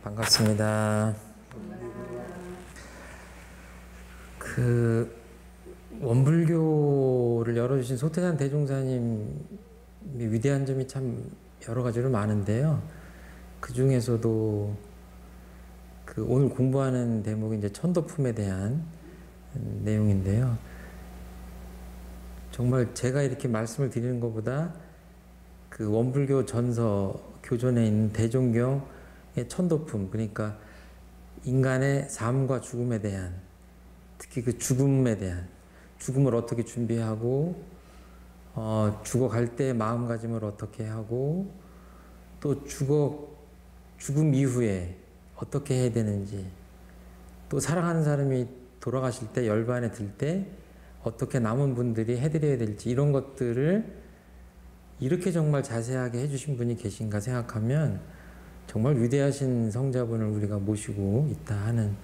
반갑습니다. 원불교를 열어주신 소태산 대종사님이 위대한 점이 참 여러 가지로 많은데요. 그 중에서도 오늘 공부하는 대목이 이제 천도품에 대한 내용인데요. 정말 제가 이렇게 말씀을 드리는 것보다 원불교 전서 교존에 있는 대종경의 천도품, 그러니까 인간의 삶과 죽음에 대한, 특히 죽음에 대한, 죽음을 어떻게 준비하고 죽어갈 때 마음가짐을 어떻게 하고 또 죽음 이후에 어떻게 해야 되는지, 또 사랑하는 사람이 돌아가실 때 열반에 들 때 어떻게 남은 분들이 해드려야 될지, 이런 것들을 이렇게 정말 자세하게 해주신 분이 계신가 생각하면 정말 위대하신 성자분을 우리가 모시고 있다 하는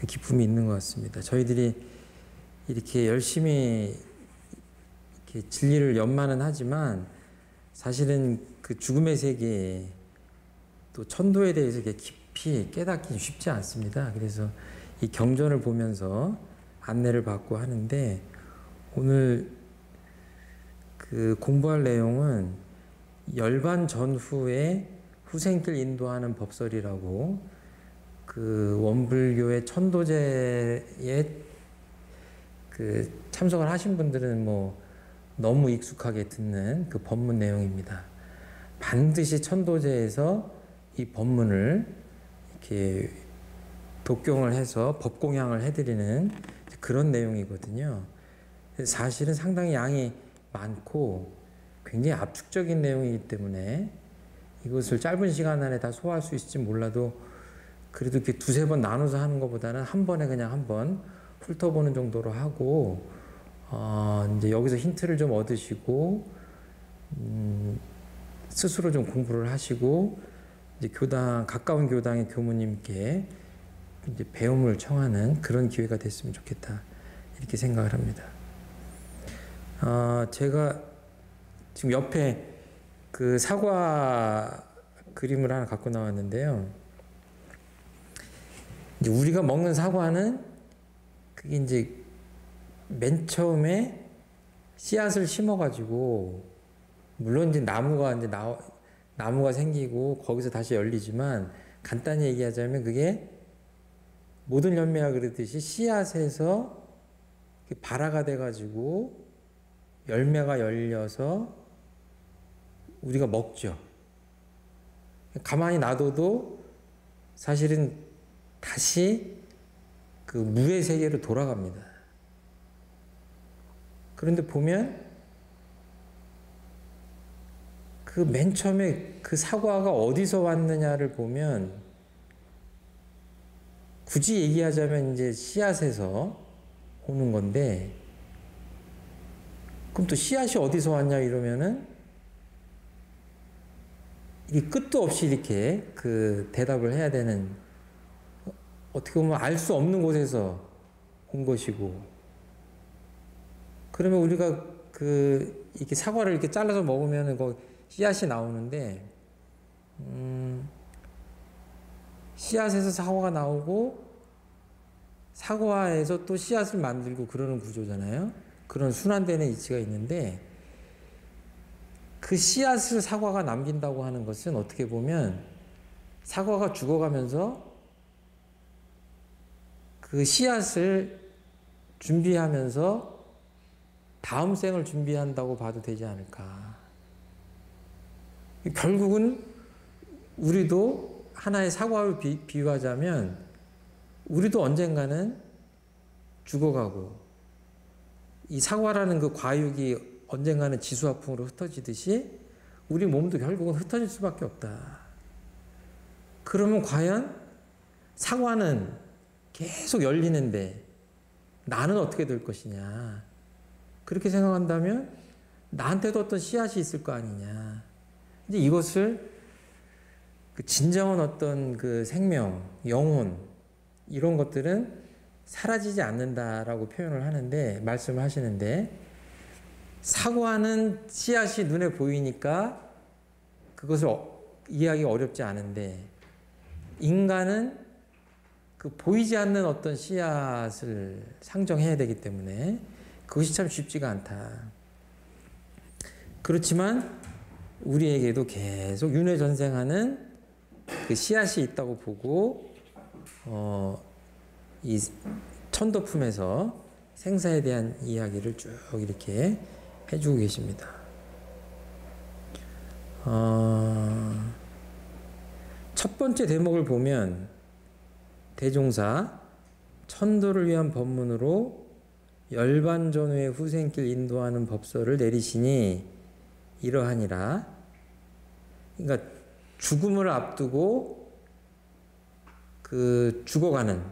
그 기쁨이 있는 것 같습니다. 저희들이 이렇게 열심히 이렇게 진리를 연마는 하지만 사실은 죽음의 세계, 또 천도에 대해서 이렇게 깊이 깨닫기는 쉽지 않습니다. 그래서 이 경전을 보면서 안내를 받고 하는데, 오늘 공부할 내용은 열반 전후에 후생길 인도하는 법설이라고, 원불교의 천도제에 참석을 하신 분들은 너무 익숙하게 듣는 법문 내용입니다. 반드시 천도제에서 이 법문을 이렇게 독경을 해서 법공양을 해드리는 그런 내용이거든요. 사실은 상당히 양이 많고 굉장히 압축적인 내용이기 때문에 이것을 짧은 시간 안에 다 소화할 수 있을지 몰라도, 그래도 이렇게 두세 번 나눠서 하는 것보다는 한 번에 그냥 한번 훑어보는 정도로 하고, 이제 여기서 힌트를 좀 얻으시고, 스스로 좀 공부를 하시고, 이제 가까운 교당의 교무님께 이제 배움을 청하는 그런 기회가 됐으면 좋겠다, 이렇게 생각을 합니다. 제가 지금 옆에 사과 그림을 하나 갖고 나왔는데요. 이제 우리가 먹는 사과는 그게 이제 맨 처음에 씨앗을 심어가지고, 물론 이제 나무가 생기고 거기서 다시 열리지만, 간단히 얘기하자면 그게 모든 열매가 그러듯이 씨앗에서 발화가 돼가지고 열매가 열려서 우리가 먹죠. 가만히 놔둬도 사실은 다시 무의 세계로 돌아갑니다. 그런데 보면 맨 처음에 사과가 어디서 왔느냐를 보면, 굳이 얘기하자면 이제 씨앗에서 오는 건데, 그럼 또 씨앗이 어디서 왔냐 이러면은 이 끝도 없이 이렇게 대답을 해야 되는, 어떻게 보면 알 수 없는 곳에서 온 것이고, 그러면 우리가 이렇게 사과를 이렇게 잘라서 먹으면은 씨앗이 나오는데, 씨앗에서 사과가 나오고 사과에서 또 씨앗을 만들고 그러는 구조잖아요. 그런 순환되는 이치가 있는데, 씨앗을 사과가 남긴다고 하는 것은 어떻게 보면 사과가 죽어가면서 씨앗을 준비하면서 다음 생을 준비한다고 봐도 되지 않을까. 결국은 우리도 하나의 사과를 비유하자면, 우리도 언젠가는 죽어가고, 이 사과라는 과육이 언젠가는 지수화풍으로 흩어지듯이 우리 몸도 결국은 흩어질 수밖에 없다. 그러면 과연 사과는 계속 열리는데 나는 어떻게 될 것이냐. 그렇게 생각한다면 나한테도 어떤 씨앗이 있을 거 아니냐. 이제 이것을 진정한 어떤 생명, 영혼, 이런 것들은 사라지지 않는다라고 표현을 하는데, 말씀을 하시는데, 사과는 씨앗이 눈에 보이니까 그것을 이해하기 어렵지 않은데, 인간은 그 보이지 않는 어떤 씨앗을 상정해야 되기 때문에 그것이 참 쉽지가 않다. 그렇지만 우리에게도 계속 윤회전생하는 그 씨앗이 있다고 보고 이 천도품에서 생사에 대한 이야기를 쭉 이렇게 해주고 계십니다. 첫 번째 대목을 보면 대종사 천도를 위한 법문으로 열반전후의 후생길 인도하는 법서를 내리시니 이러하니라. 그러니까 죽음을 앞두고 그 죽어가는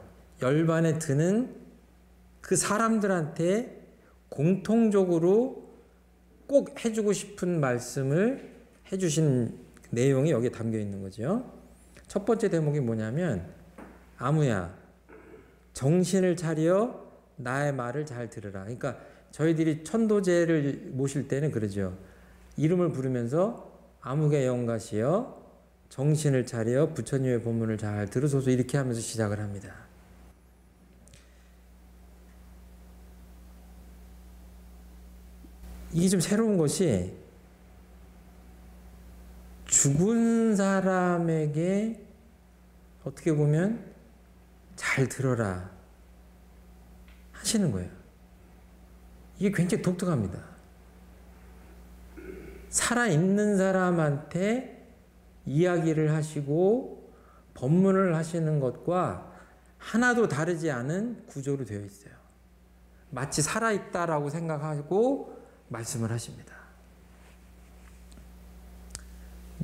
열반에 드는 그 사람들한테 공통적으로 꼭 해주고 싶은 말씀을 해주신 내용이 여기에 담겨 있는 거죠. 첫 번째 대목이 뭐냐면 아무야 정신을 차려 나의 말을 잘 들으라. 그러니까 저희들이 천도제를 모실 때는 그러죠. 이름을 부르면서 아무개 영가시여 정신을 차려 부처님의 법문을 잘 들으소서 이렇게 하면서 시작을 합니다. 이게 좀 새로운 것이 죽은 사람에게 어떻게 보면 잘 들어라 하시는 거예요. 이게 굉장히 독특합니다. 살아있는 사람한테 이야기를 하시고 법문을 하시는 것과 하나도 다르지 않은 구조로 되어 있어요. 마치 살아있다라고 생각하고 말씀을 하십니다.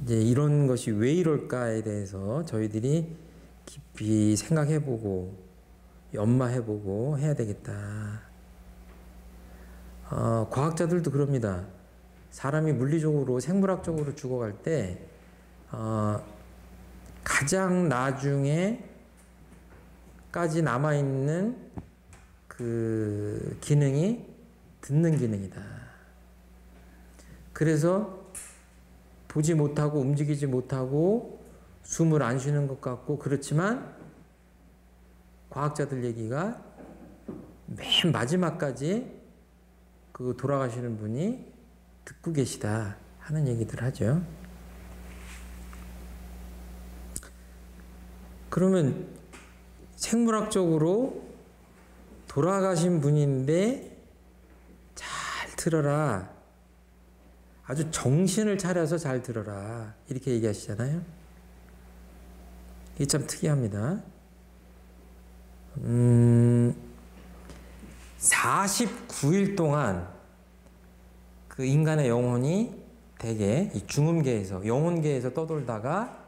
이제 이런 것이 왜 이럴까에 대해서 저희들이 깊이 생각해보고 연마해보고 해야 되겠다. 과학자들도 그럽니다. 사람이 물리적으로 생물학적으로 죽어갈 때 가장 나중에까지 남아있는 그 기능이 듣는 기능이다. 그래서 보지 못하고 움직이지 못하고 숨을 안 쉬는 것 같고 그렇지만 과학자들 얘기가 맨 마지막까지 그 돌아가시는 분이 듣고 계시다 하는 얘기들 하죠. 그러면 생물학적으로 돌아가신 분인데 잘 들어라. 아주 정신을 차려서 잘 들어라. 이렇게 얘기하시잖아요. 이게 참 특이합니다. 49일 동안 그 인간의 영혼이 대개 이 중음계에서 영혼계에서 떠돌다가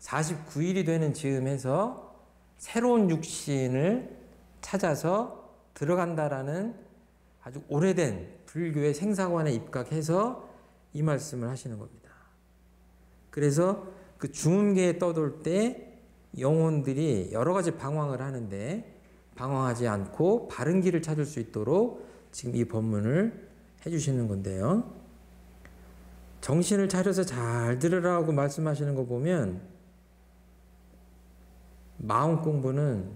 49일이 되는 즈음에서 새로운 육신을 찾아서 들어간다라는 아주 오래된 불교의 생사관에 입각해서 이 말씀을 하시는 겁니다. 그래서 그 중음계에 떠돌 때 영혼들이 여러 가지 방황을 하는데 방황하지 않고 바른 길을 찾을 수 있도록 지금 이 법문을 해주시는 건데요. 정신을 차려서 잘 들으라고 말씀하시는 거 보면 마음 공부는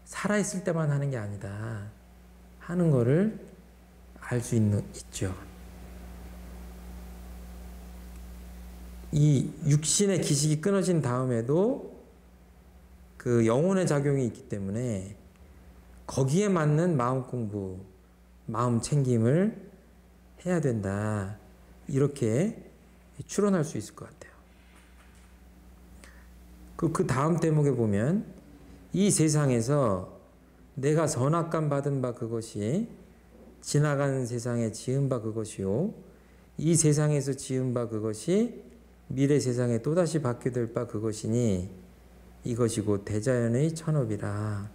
살아있을 때만 하는 게 아니다 하는 거를 알 수 있죠. 이 육신의 기식이 끊어진 다음에도 그 영혼의 작용이 있기 때문에 거기에 맞는 마음 공부, 마음 챙김을 해야 된다. 이렇게 추론할 수 있을 것 같아요. 그 다음 대목에 보면 이 세상에서 내가 선악감 받은 바 그것이 지나간 세상에 지은 바 그것이요 이 세상에서 지은 바 그것이 미래 세상에 또다시 받게 될 바 그것이니 이것이 곧 대자연의 천업이라.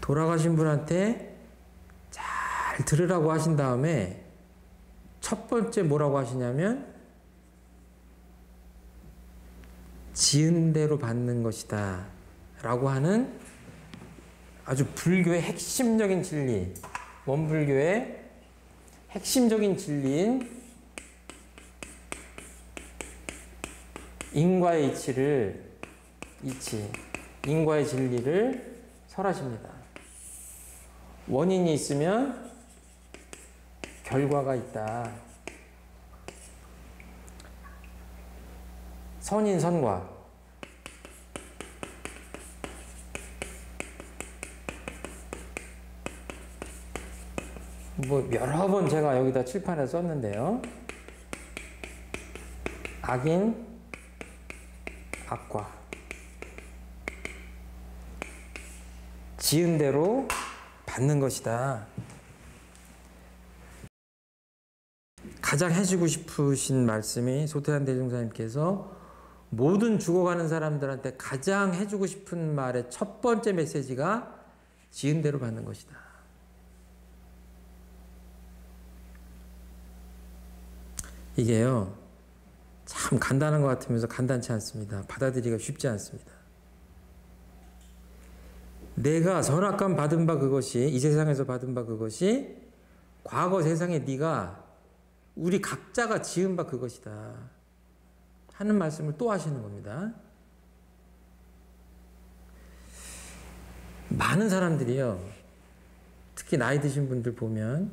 돌아가신 분한테 잘 들으라고 하신 다음에 첫 번째 뭐라고 하시냐면 지은 대로 받는 것이다 라고 하는 아주 불교의 핵심적인 진리, 원불교의 핵심적인 진리인 인과의 인과의 진리를 설하십니다. 원인이 있으면 결과가 있다. 선인선과 뭐 여러 번 제가 여기다 칠판에 썼는데요. 악인, 악과 지은 대로 받는 것이다. 가장 해주고 싶으신 말씀이 소태한 대종사님께서 모든 죽어가는 사람들한테 가장 해주고 싶은 말의 첫 번째 메시지가 지은 대로 받는 것이다. 이게요, 참 간단한 것 같으면서 간단치 않습니다. 받아들이기가 쉽지 않습니다. 내가 선악감 받은 바 그것이, 이 세상에서 받은 바 그것이 과거 세상에 네가 우리 각자가 지은 바 그것이다 하는 말씀을 또 하시는 겁니다. 많은 사람들이요, 특히 나이 드신 분들 보면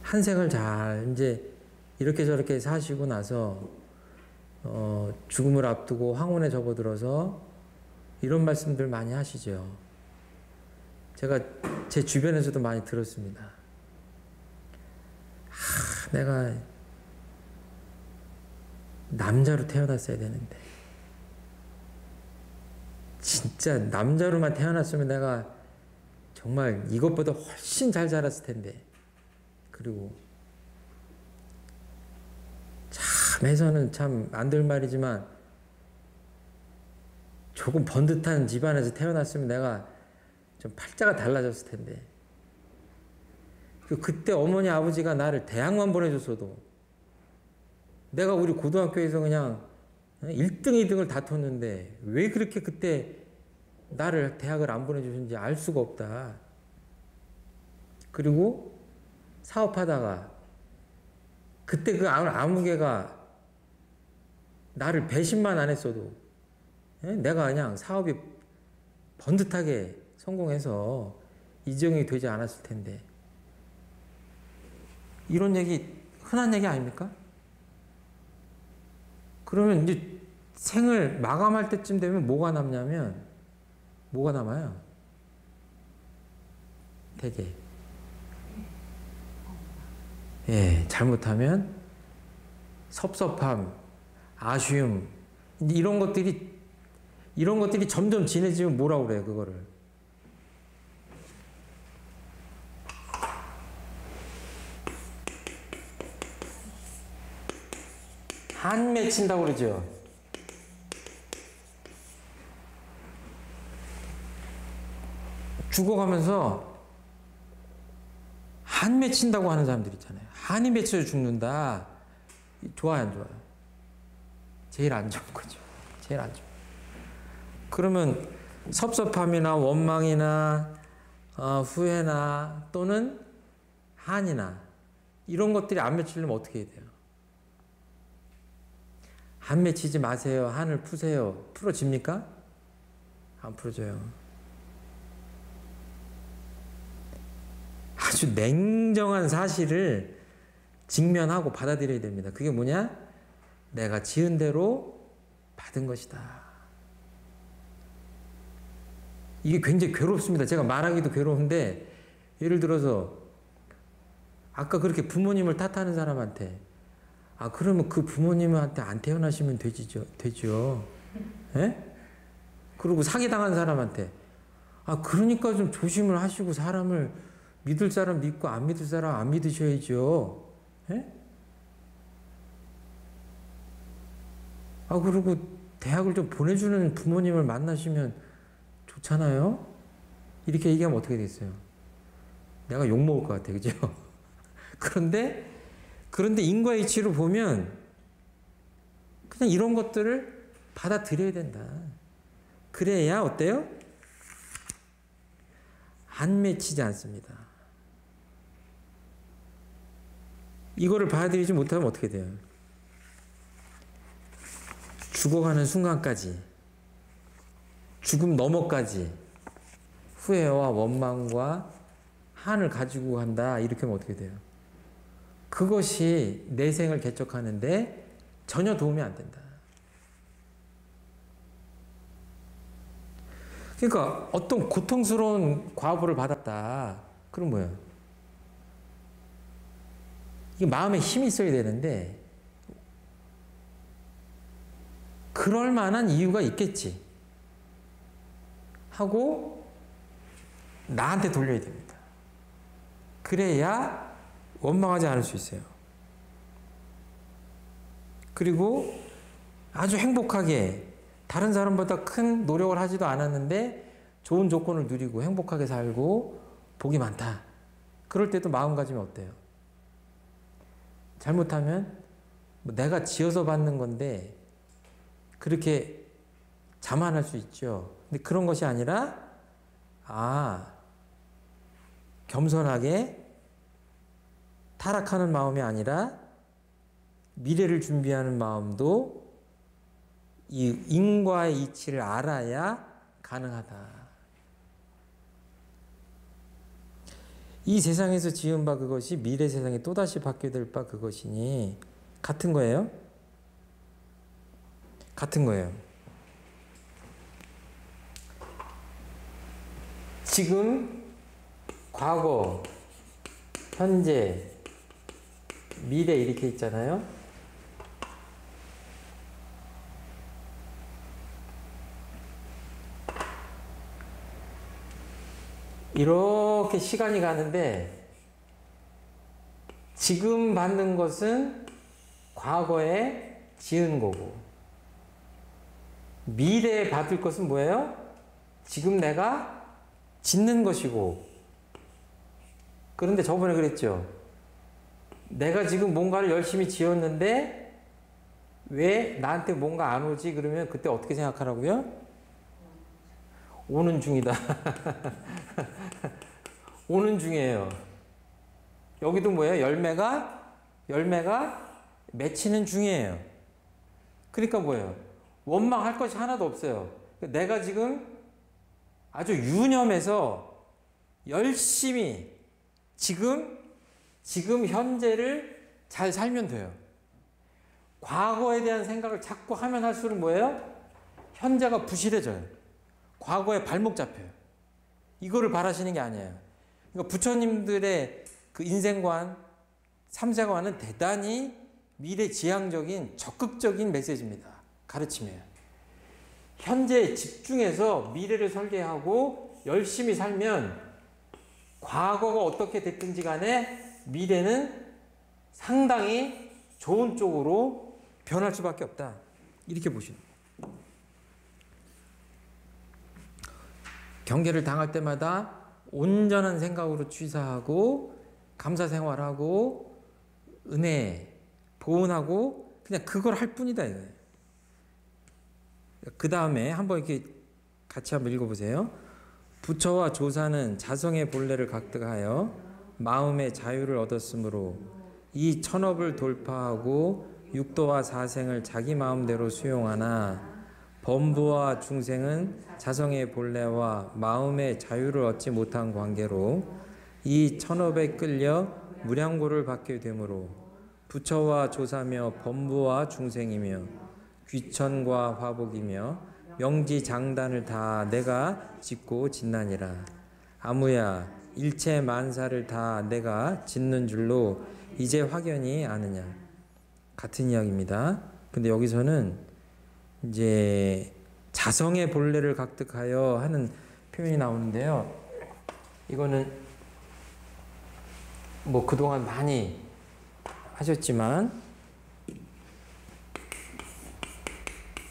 한 생을 잘 이제 이렇게 저렇게 사시고 나서 죽음을 앞두고 황혼에 접어들어서 이런 말씀들 많이 하시죠. 제가 제 주변에서도 많이 들었습니다. 내가 남자로 태어났어야 되는데, 진짜 남자로만 태어났으면 내가 정말 이것보다 훨씬 잘 자랐을 텐데, 그리고 참 해서는 참 안 될 말이지만 조금 번듯한 집안에서 태어났으면 내가 좀 팔자가 달라졌을 텐데, 그때 어머니 아버지가 나를 대학만 보내줬어도 내가 우리 고등학교에서 그냥 1등, 2등을 다퉜는데 왜 그렇게 그때 나를 대학을 안 보내주셨는지 알 수가 없다. 그리고 사업하다가 그때 그 아무개가 나를 배신만 안 했어도 내가 그냥 사업이 번듯하게 성공해서 이정이 되지 않았을 텐데, 이런 얘기 흔한 얘기 아닙니까? 그러면 이제 생을 마감할 때쯤 되면 뭐가 남냐면, 뭐가 남아요? 되게 잘못하면 섭섭함, 아쉬움, 이런 것들이 점점 진해지면 뭐라고 그래요, 그거를? 한 맺힌다고 그러죠. 죽어가면서 한 맺힌다고 하는 사람들 있잖아요. 한이 맺혀서 죽는다. 좋아요, 안 좋아요? 제일 안 좋은 거죠. 제일 안 좋아요. 그러면 섭섭함이나 원망이나 후회나 또는 한이나 이런 것들이 안 맺히려면 어떻게 해야 돼요? 한 맺히지 마세요. 한을 푸세요. 풀어집니까? 안 풀어져요. 아주 냉정한 사실을 직면하고 받아들여야 됩니다. 그게 뭐냐? 내가 지은 대로 받은 것이다. 이게 굉장히 괴롭습니다. 제가 말하기도 괴로운데, 예를 들어서 아까 그렇게 부모님을 탓하는 사람한테 그러면 그 부모님한테 안 태어나시면 되죠. 예? 그리고 사기당한 사람한테 그러니까 좀 조심을 하시고 사람을 믿을 사람 믿고 안 믿을 사람 안 믿으셔야죠. 예? 그리고 대학을 좀 보내주는 부모님을 만나시면 좋잖아요. 이렇게 얘기하면 어떻게 되겠어요? 내가 욕먹을 것 같아, 그죠? 그런데 인과의 이치로 보면 그냥 이런 것들을 받아들여야 된다. 그래야 어때요? 안 맺히지 않습니다. 이거를 받아들이지 못하면 어떻게 돼요? 죽어가는 순간까지, 죽음 너머까지 후회와 원망과 한을 가지고 간다, 이렇게 하면 어떻게 돼요? 그것이 내 생을 개척하는데 전혀 도움이 안 된다. 그러니까 어떤 고통스러운 과보를 받았다. 그럼 뭐예요? 이게 마음에 힘이 있어야 되는데 그럴 만한 이유가 있겠지 하고 나한테 돌려야 됩니다. 그래야 원망하지 않을 수 있어요. 그리고 아주 행복하게 다른 사람보다 큰 노력을 하지도 않았는데 좋은 조건을 누리고 행복하게 살고 복이 많다. 그럴 때도 마음가짐이 어때요? 잘못하면 뭐 내가 지어서 받는 건데 그렇게 자만할 수 있죠. 근데 그런 것이 아니라 겸손하게 타락하는 마음이 아니라 미래를 준비하는 마음도 이 인과의 이치를 알아야 가능하다. 이 세상에서 지은 바 그것이 미래 세상에 또다시 받게 될 바 그것이니 같은 거예요? 같은 거예요. 지금, 과거, 현재, 미래 이렇게 있잖아요. 이렇게 시간이 가는데 지금 받는 것은 과거에 지은 거고 미래에 받을 것은 뭐예요? 지금 내가 짓는 것이고. 그런데 저번에 그랬죠. 내가 지금 뭔가를 열심히 지었는데 왜 나한테 뭔가 안 오지? 그러면 그때 어떻게 생각하라고요? 오는 중이다. 오는 중이에요. 여기도 뭐예요? 열매가 맺히는 중이에요. 그러니까 뭐예요? 원망할 것이 하나도 없어요. 내가 지금 아주 유념해서 열심히 지금 현재를 잘 살면 돼요. 과거에 대한 생각을 자꾸 하면 할수록 뭐예요? 현재가 부실해져요. 과거에 발목 잡혀요. 이거를 바라시는 게 아니에요. 그러니까 부처님들의 그 인생관, 삼세관은 대단히 미래지향적인 적극적인 메시지입니다. 가르침이에요. 현재에 집중해서 미래를 설계하고 열심히 살면 과거가 어떻게 됐든지 간에 미래는 상당히 좋은 쪽으로 변할 수밖에 없다. 이렇게 보시는 거예요. 경계를 당할 때마다 온전한 생각으로 취사하고 감사 생활하고 은혜 보은하고 그냥 그걸 할 뿐이다 이거예요. 그 다음에 한번 이렇게 같이 한번 읽어보세요. 부처와 조사는 자성의 본래를 각득하여 마음의 자유를 얻었으므로 이 천업을 돌파하고 육도와 사생을 자기 마음대로 수용하나 범부와 중생은 자성의 본래와 마음의 자유를 얻지 못한 관계로 이 천업에 끌려 무량고를 받게 되므로 부처와 조사며 범부와 중생이며 귀천과 화복이며 명지장단을 다 내가 짓고 짓나니라. 아무야 일체 만사를 다 내가 짓는 줄로 이제 확연히 아느냐. 같은 이야기입니다. 근데 여기서는 이제 자성의 본래를 각득하여 하는 표현이 나오는데요. 이거는 뭐 그동안 많이 하셨지만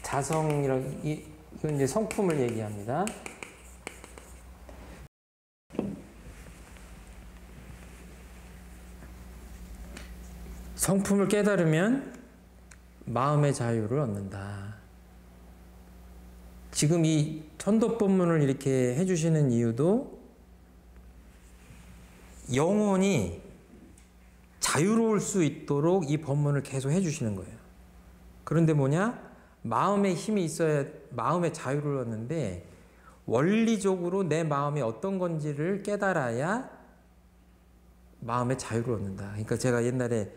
자성이라는 이건 이제 성품을 얘기합니다. 성품을 깨달으면 마음의 자유를 얻는다. 지금 이 천도법문을 이렇게 해주시는 이유도 영혼이 자유로울 수 있도록 이 법문을 계속 해주시는 거예요. 그런데 뭐냐? 마음의 힘이 있어야 마음의 자유를 얻는데 원리적으로 내 마음이 어떤 건지를 깨달아야 마음의 자유를 얻는다. 그러니까 제가 옛날에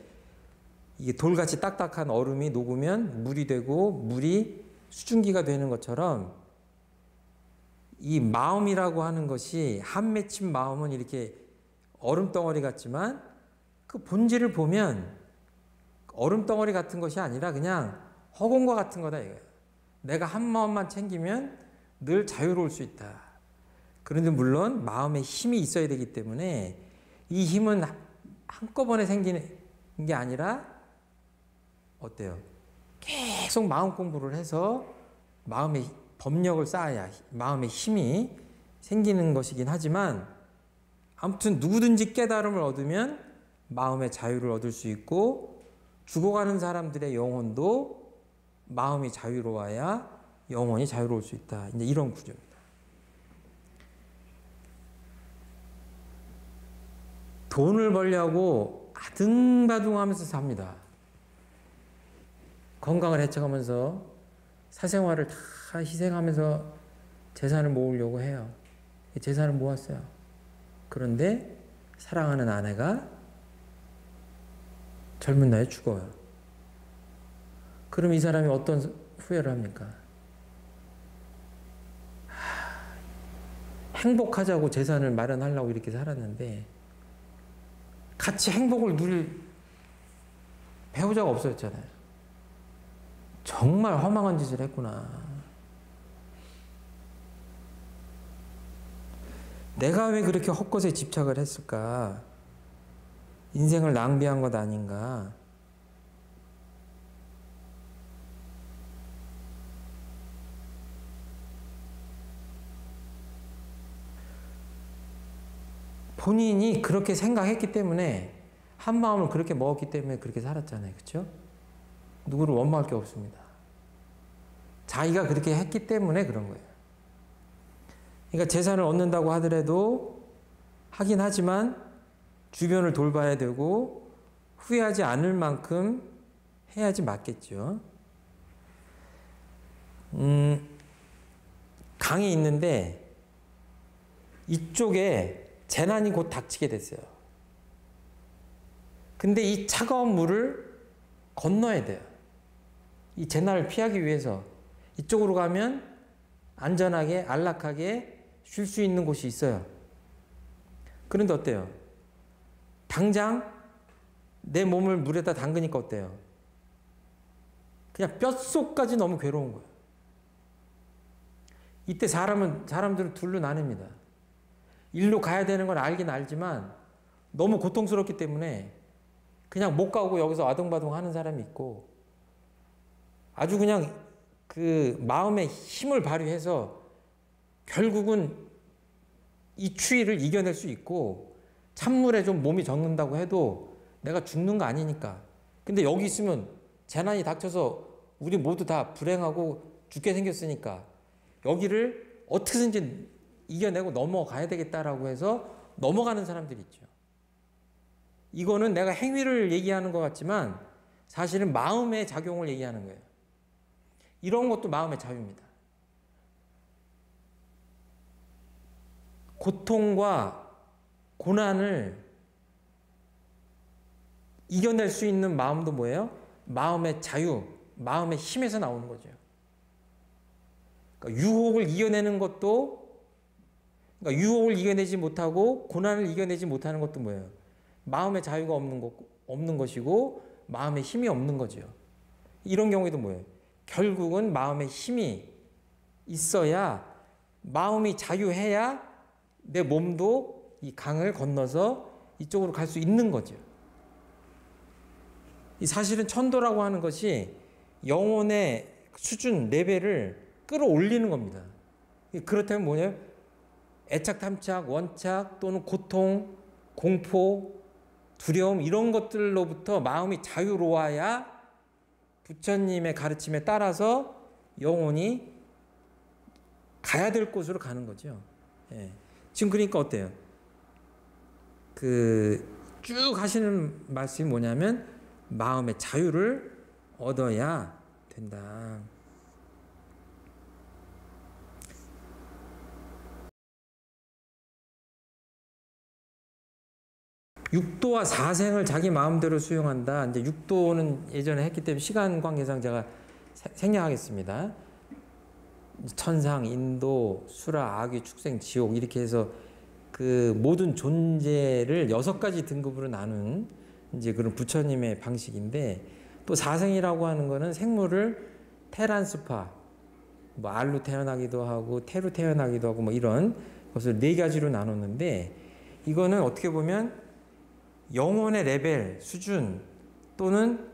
이게 돌같이 딱딱한 얼음이 녹으면 물이 되고 물이 수증기가 되는 것처럼 이 마음이라고 하는 것이 한 맺힌 마음은 이렇게 얼음덩어리 같지만 그 본질을 보면 얼음덩어리 같은 것이 아니라 그냥 허공과 같은 거다 이거예요. 내가 한 마음만 챙기면 늘 자유로울 수 있다. 그런데 물론 마음에 힘이 있어야 되기 때문에 이 힘은 한꺼번에 생기는 게 아니라 어때요? 계속 마음 공부를 해서 마음의 법력을 쌓아야 마음의 힘이 생기는 것이긴 하지만 아무튼 누구든지 깨달음을 얻으면 마음의 자유를 얻을 수 있고 죽어가는 사람들의 영혼도 마음이 자유로워야 영혼이 자유로울 수 있다. 이제 이런 구조입니다. 돈을 벌려고 아등바등하면서 삽니다. 건강을 해쳐가면서 사생활을 다 희생하면서 재산을 모으려고 해요. 재산을 모았어요. 그런데 사랑하는 아내가 젊은 나이에 죽어요. 그럼 이 사람이 어떤 후회를 합니까? 행복하자고 재산을 마련하려고 이렇게 살았는데 같이 행복을 누릴 배우자가 없었잖아요. 정말 허망한 짓을 했구나. 내가 왜 그렇게 헛것에 집착을 했을까? 인생을 낭비한 것 아닌가? 본인이 그렇게 생각했기 때문에 한 마음을 그렇게 먹었기 때문에 그렇게 살았잖아요. 그렇죠? 누구를 원망할 게 없습니다. 자기가 그렇게 했기 때문에 그런 거예요. 그러니까 재산을 얻는다고 하더라도 하긴 하지만 주변을 돌봐야 되고 후회하지 않을 만큼 해야지 맞겠죠. 강이 있는데 이쪽에 재난이 곧 닥치게 됐어요. 근데 이 차가운 물을 건너야 돼요. 이 재난을 피하기 위해서 이쪽으로 가면 안전하게 안락하게 쉴 수 있는 곳이 있어요. 그런데 어때요? 당장 내 몸을 물에다 담그니까 어때요? 그냥 뼛속까지 너무 괴로운 거예요. 이때 사람들은 둘로 나뉩니다. 일로 가야 되는 건 알긴 알지만 너무 고통스럽기 때문에 그냥 못 가고 여기서 아둥바둥 하는 사람이 있고 아주 그냥 그 마음의 힘을 발휘해서 결국은 이 추위를 이겨낼 수 있고 찬물에 좀 몸이 젖는다고 해도 내가 죽는 거 아니니까. 근데 여기 있으면 재난이 닥쳐서 우리 모두 다 불행하고 죽게 생겼으니까 여기를 어떻게든지 이겨내고 넘어가야 되겠다라고 해서 넘어가는 사람들이 있죠. 이거는 내가 행위를 얘기하는 것 같지만 사실은 마음의 작용을 얘기하는 거예요. 이런 것도 마음의 자유입니다. 고통과 고난을 이겨낼 수 있는 마음도 뭐예요? 마음의 자유, 마음의 힘에서 나오는 거죠. 그러니까 유혹을 이겨내는 것도, 그러니까 유혹을 이겨내지 못하고 고난을 이겨내지 못하는 것도 뭐예요? 마음의 자유가 없는 것이고 마음의 힘이 없는 거죠. 이런 경우에도 뭐예요? 결국은 마음의 힘이 있어야, 마음이 자유해야 내 몸도 이 강을 건너서 이쪽으로 갈 수 있는 거죠. 이 사실은 천도라고 하는 것이 영혼의 수준, 레벨을 끌어올리는 겁니다. 그렇다면 뭐냐? 애착, 탐착, 원착 또는 고통, 공포, 두려움 이런 것들로부터 마음이 자유로워야 부처님의 가르침에 따라서 영혼이 가야 될 곳으로 가는 거죠. 예. 지금 그러니까 어때요? 쭉 하시는 말씀이 뭐냐면 마음의 자유를 얻어야 된다. 육도와 사생을 자기 마음대로 수용한다. 이제 육도는 예전에 했기 때문에 시간 관계상 제가 생략하겠습니다. 천상, 인도, 수라, 악귀, 축생, 지옥 이렇게 해서 그 모든 존재를 6가지 등급으로 나눈 이제 그런 부처님의 방식인데, 또 사생이라고 하는 거는 생물을 테란스파, 뭐 알로 태어나기도 하고 태로 태어나기도 하고 뭐 이런 것을 4가지로 나눴는데, 이거는 어떻게 보면 영혼의 레벨, 수준 또는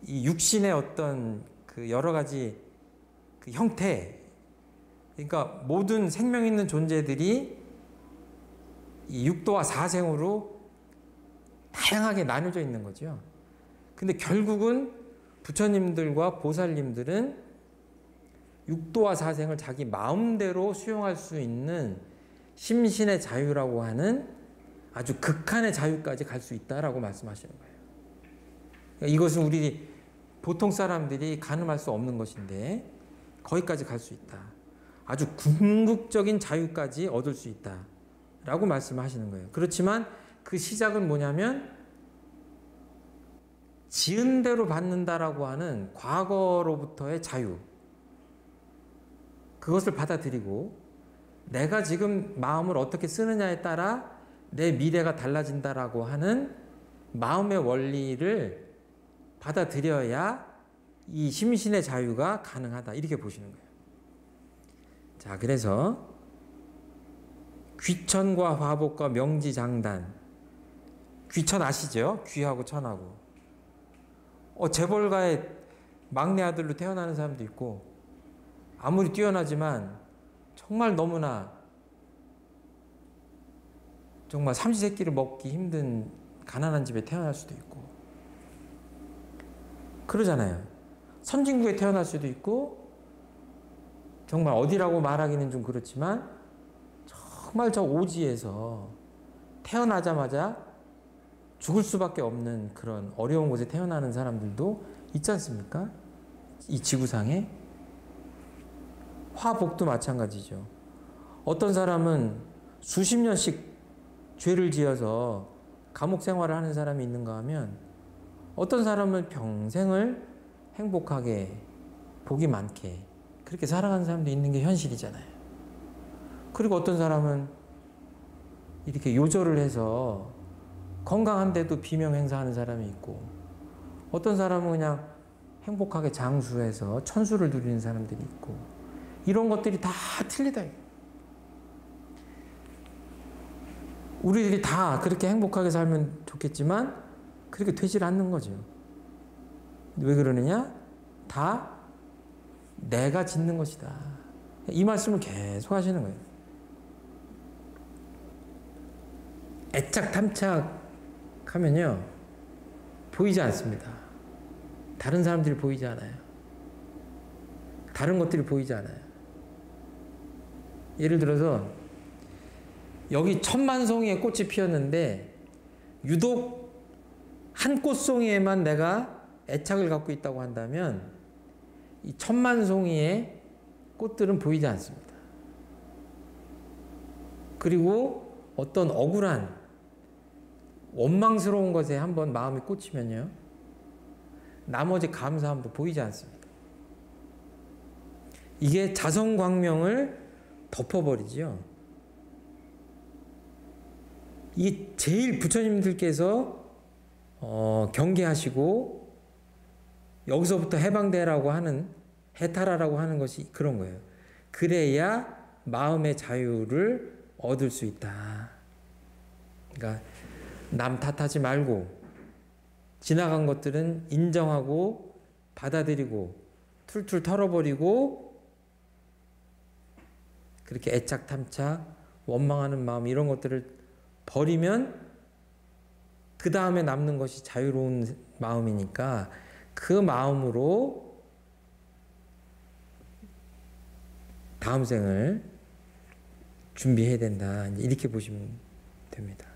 이 육신의 어떤 그 여러 가지 그 형태, 그러니까 모든 생명 있는 존재들이 이 육도와 사생으로 다양하게 나눠져 있는 거죠. 근데 결국은 부처님들과 보살님들은 육도와 사생을 자기 마음대로 수용할 수 있는 심신의 자유라고 하는 아주 극한의 자유까지 갈 수 있다라고 말씀하시는 거예요. 그러니까 이것은 우리 보통 사람들이 가늠할 수 없는 것인데 거기까지 갈 수 있다. 아주 궁극적인 자유까지 얻을 수 있다라고 말씀하시는 거예요. 그렇지만 그 시작은 뭐냐면 지은 대로 받는다라고 하는 과거로부터의 자유, 그것을 받아들이고 내가 지금 마음을 어떻게 쓰느냐에 따라 내 미래가 달라진다라고 하는 마음의 원리를 받아들여야 이 심신의 자유가 가능하다, 이렇게 보시는 거예요. 자, 그래서 귀천과 화복과 명지장단, 귀천 아시죠? 귀하고 천하고. 재벌가의 막내 아들로 태어나는 사람도 있고, 아무리 뛰어나지만 정말 너무나 정말 삼시세끼를 먹기 힘든 가난한 집에 태어날 수도 있고 그러잖아요. 선진국에 태어날 수도 있고, 정말 어디라고 말하기는 좀 그렇지만 정말 저 오지에서 태어나자마자 죽을 수밖에 없는 그런 어려운 곳에 태어나는 사람들도 있지 않습니까? 이 지구상에. 화복도 마찬가지죠. 어떤 사람은 수십 년씩 죄를 지어서 감옥 생활을 하는 사람이 있는가 하면, 어떤 사람은 평생을 행복하게 복이 많게 그렇게 살아가는 사람도 있는 게 현실이잖아요. 그리고 어떤 사람은 이렇게 요절을 해서 건강한데도 비명 행사하는 사람이 있고, 어떤 사람은 그냥 행복하게 장수해서 천수를 누리는 사람들이 있고, 이런 것들이 다 틀리다. 우리들이 다 그렇게 행복하게 살면 좋겠지만 그렇게 되질 않는 거죠. 왜 그러느냐? 다 내가 짓는 것이다. 이 말씀을 계속 하시는 거예요. 애착 탐착하면요 보이지 않습니다. 다른 사람들이 보이지 않아요. 다른 것들이 보이지 않아요. 예를 들어서 여기 10,000송이의 꽃이 피었는데 유독 한 꽃송이에만 내가 애착을 갖고 있다고 한다면 이 10,000,000송이의 꽃들은 보이지 않습니다. 그리고 어떤 억울한 원망스러운 것에 한번 마음이 꽂히면요 나머지 감사함도 보이지 않습니다. 이게 자성광명을 덮어버리죠. 이게 제일 부처님들께서 경계하시고 여기서부터 해방되라고 하는, 해탈하라고 하는 것이 그런 거예요. 그래야 마음의 자유를 얻을 수 있다. 그러니까 남 탓하지 말고 지나간 것들은 인정하고 받아들이고 툴툴 털어버리고, 그렇게 애착 탐착 원망하는 마음 이런 것들을 버리면 그 다음에 남는 것이 자유로운 마음이니까 그 마음으로 다음 생을 준비해야 된다, 이렇게 보시면 됩니다.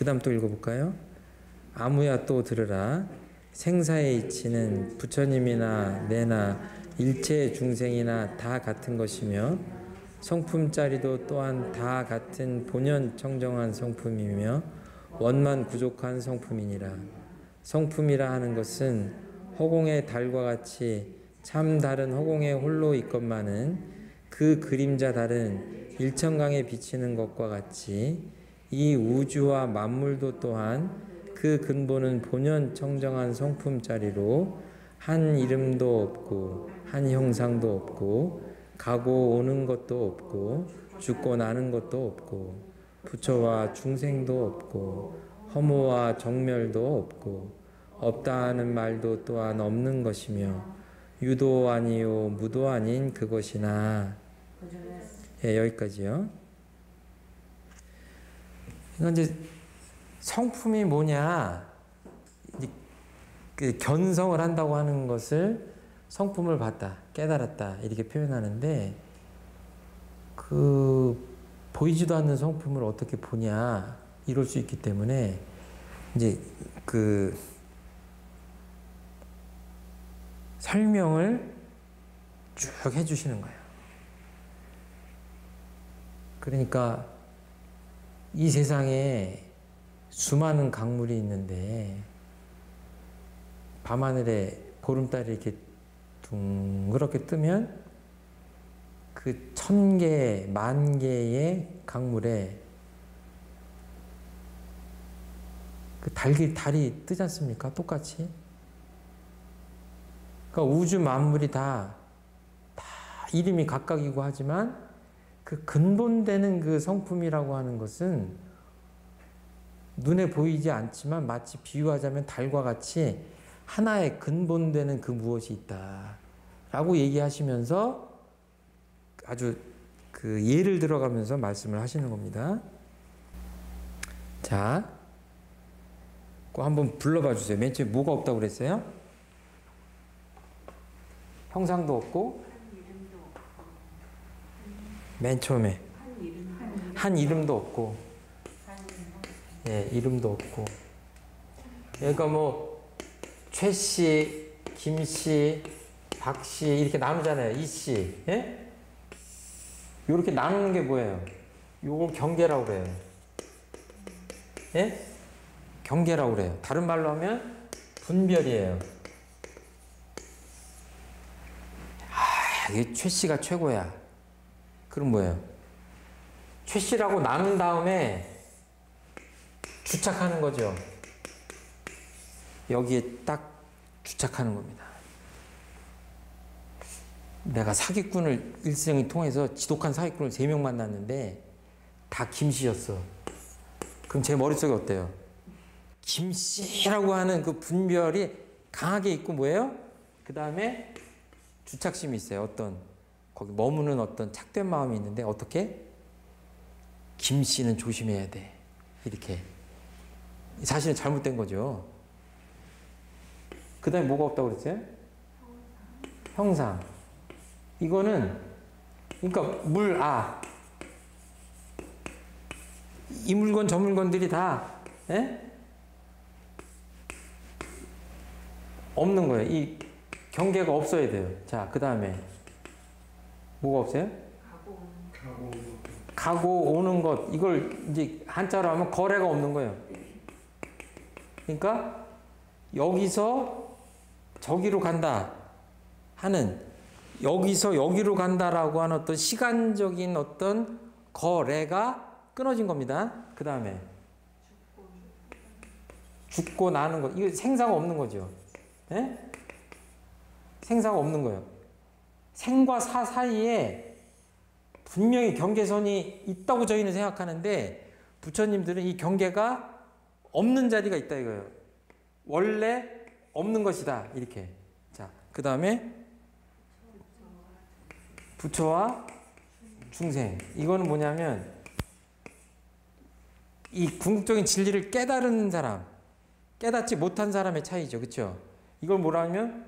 그 다음 또 읽어볼까요? 아무야 또 들으라. 생사의 이치는 부처님이나 내나 일체 중생이나 다 같은 것이며 성품짜리도 또한 다 같은 본연 청정한 성품이며 원만 부족한 성품이니라. 성품이라 하는 것은 허공의 달과 같이 참 다른 허공에 홀로 있건만은 그 그림자 다른 일천강에 비치는 것과 같이 이 우주와 만물도 또한 그 근본은 본연 청정한 성품짜리로 한 이름도 없고 한 형상도 없고 가고 오는 것도 없고 죽고 나는 것도 없고 부처와 중생도 없고 허무와 정멸도 없고 없다 하는 말도 또한 없는 것이며 유도 아니요 무도 아닌 그것이나. 예, 여기까지요. 그러니까 이제 성품이 뭐냐, 그 견성을 한다고 하는 것을 성품을 봤다, 깨달았다 이렇게 표현하는데, 그 보이지도 않는 성품을 어떻게 보냐 이럴 수 있기 때문에 이제 그 설명을 쭉 해주시는 거예요. 그러니까 이 세상에 수많은 강물이 있는데 밤하늘에 보름달이 이렇게 둥그렇게 뜨면 그 1000개, 10,000개의 강물에 그 달이 뜨지 않습니까? 똑같이. 그러니까 우주 만물이 다 이름이 각각이고 하지만 그 근본되는 그 성품이라고 하는 것은 눈에 보이지 않지만 마치 비유하자면 달과 같이 하나의 근본되는 그 무엇이 있다 라고 얘기하시면서 아주 그 예를 들어가면서 말씀을 하시는 겁니다. 자, 꼭 한번 불러봐 주세요. 맨 처음에 뭐가 없다고 그랬어요? 형상도 없고 맨 처음에 한 이름도 없고, 예, 이름도 없고. 그러니까 뭐 최씨, 김씨, 박씨 이렇게 나누잖아요. 이씨, 예? 이렇게 나누는 게 뭐예요? 요걸 경계라고 그래요. 예? 경계라고 그래요. 다른 말로 하면 분별이에요. 아, 이게 최씨가 최고야. 그럼 뭐예요? 최씨라고 나눈 다음에 주착하는 거죠. 여기에 딱 주착하는 겁니다. 내가 사기꾼을 일생을 통해서 지독한 사기꾼을 3명 만났는데 다 김씨였어. 그럼 제 머릿속에 어때요? 김씨라고 하는 그 분별이 강하게 있고 뭐예요? 그 다음에 주착심이 있어요. 어떤 거기 머무는 어떤 착된 마음이 있는데 어떻게? 김씨는 조심해야 돼. 이렇게. 사실은 잘못된 거죠. 그 다음에 뭐가 없다고 그랬어요? 형상. 이거는 그러니까 이 물건 저 물건들이 다 없는 거예요. 이 경계가 없어야 돼요. 자, 그 다음에 뭐가 없어요? 가고 오는 것. 이걸 이제 한자로 하면 거래가 없는 거예요. 그러니까 여기서 저기로 간다 하는, 여기서 여기로 간다라고 하는 어떤 시간적인 어떤 거래가 끊어진 겁니다. 그 다음에 죽고 나는 것. 이거 생사가 없는 거죠. 예? 생사가 없는 거예요. 생과 사 사이에 분명히 경계선이 있다고 저희는 생각하는데 부처님들은 이 경계가 없는 자리가 있다 이거예요. 원래 없는 것이다 이렇게. 자, 그 다음에 부처와 중생. 이거는 뭐냐면 이 궁극적인 진리를 깨달은 사람, 깨닫지 못한 사람의 차이죠. 그렇죠? 이걸 뭐라 하면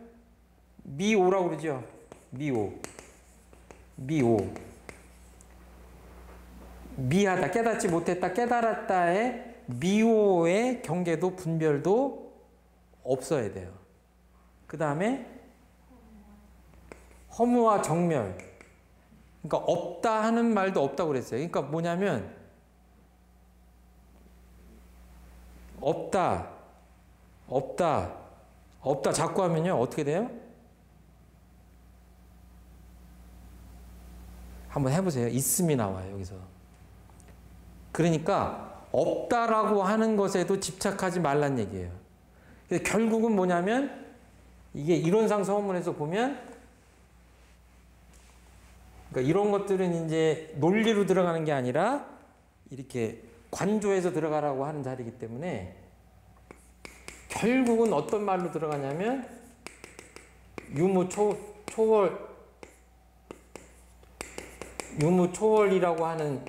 미오라고 그러죠. 미오. 미하다, 깨닫지 못했다, 깨달았다의 미호의 경계도 분별도 없어야 돼요. 그 다음에 허무와 정멸. 그러니까 없다 하는 말도 없다고 그랬어요. 그러니까 뭐냐면 없다 자꾸 하면요 어떻게 돼요? 한번 해보세요. 있음이 나와요 여기서. 그러니까 없다라고 하는 것에도 집착하지 말란 얘기예요. 그래서 결국은 뭐냐면 이게 이론상 서문에서 보면 그러니까 이런 것들은 이제 논리로 들어가는 게 아니라 이렇게 관조해서 들어가라고 하는 자리이기 때문에 결국은 어떤 말로 들어가냐면 유무초월이라고 하는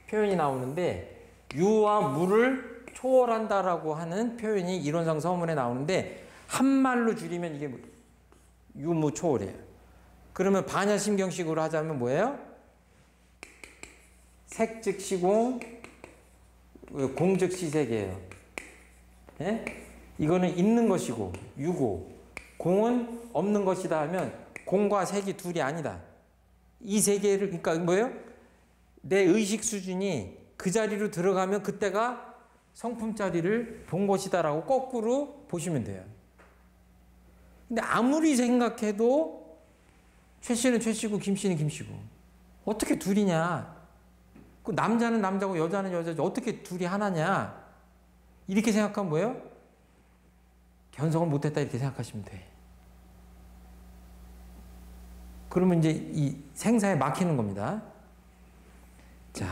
표현이 나오는데 유와 무를 초월한다라고 하는 표현이 이론상 서문에 나오는데 한 말로 줄이면 이게 유무초월이에요. 그러면 반야심경식으로 하자면 뭐예요? 색즉 시공, 공즉 시색이에요. 예? 이거는 있는 것이고 유고, 공은 없는 것이다 하면 공과 색이 둘이 아니다. 이 세 개를 그러니까 뭐예요? 내 의식 수준이 그 자리로 들어가면 그때가 성품 자리를 본 것이다라고 거꾸로 보시면 돼요. 근데 아무리 생각해도 최 씨는 최 씨고 김 씨는 김 씨고 어떻게 둘이냐? 그 남자는 남자고 여자는 여자지 어떻게 둘이 하나냐? 이렇게 생각하면 뭐예요? 견성을 못했다 이렇게 생각하시면 돼. 그러면 이제 이 생사에 막히는 겁니다. 자,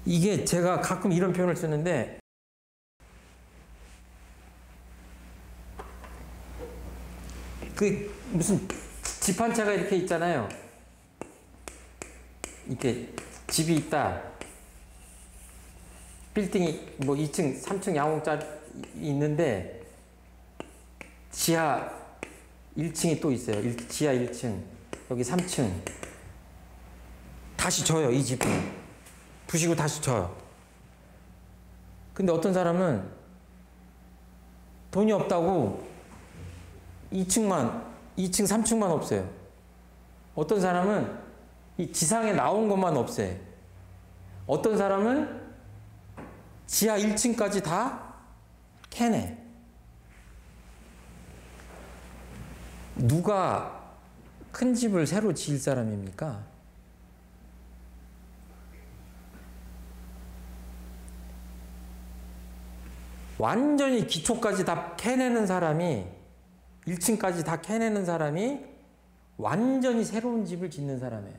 이게 제가 가끔 이런 표현을 쓰는데 그 무슨 집 한 채가 이렇게 있잖아요. 이렇게 집이 있다. 빌딩이 뭐 2층, 3층 양옥짜리 있는데 지하 1층이 또 있어요. 지하 1층, 여기 3층. 다시 져요, 이 집은. 부시고 다시 져요. 근데 어떤 사람은 돈이 없다고 2층, 3층만 없애요. 어떤 사람은 이 지상에 나온 것만 없애. 어떤 사람은 지하 1층까지 다 캐내. 누가 큰 집을 새로 지을 사람입니까? 완전히 기초까지 다 캐내는 사람이 1층까지 다 캐내는 사람이 완전히 새로운 집을 짓는 사람이에요.